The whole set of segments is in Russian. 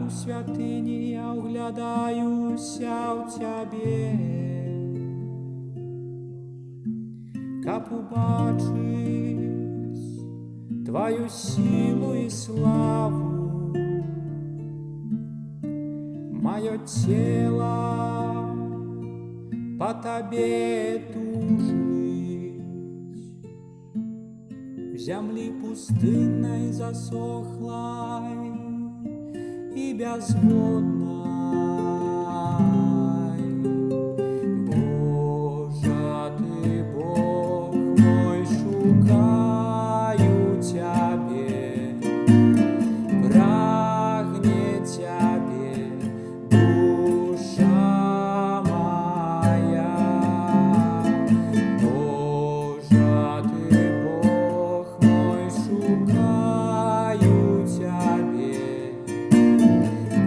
у святыні я углядаюся ў цябе, каб убачыць твою силу и славу. Мое тело по тебе тужить, в земли пустынной засохлой и безводной. Боже, ты Бог мой, шукаю тебе, прагне тебе душа моя. Боже, ты Бог мой, шукаю тебе,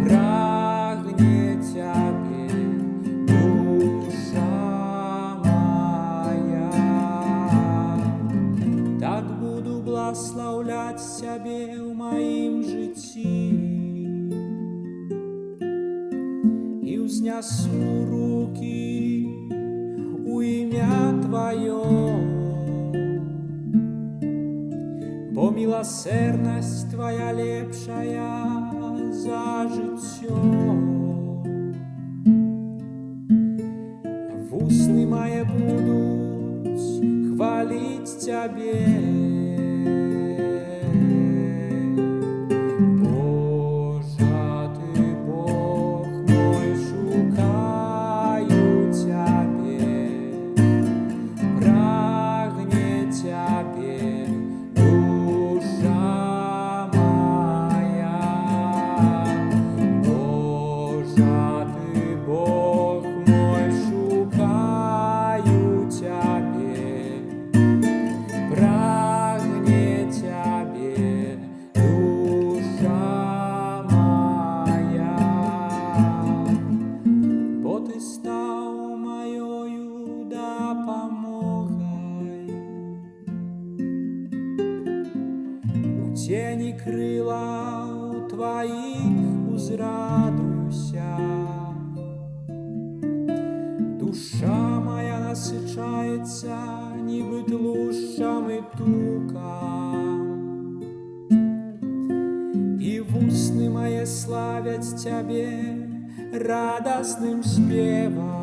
прагне тебе душа моя. Так буду благословлять тебе в моим житті и узнесу руки у имя Твое, бо милосердность Твоя лепшая за життя. Вусны мои будут хвалить Тебе. Тени крила у Твоих узрадуюся, душа моя насычается ніби тлушчам и туком, и вусны мои славят Тебе радостным спевом.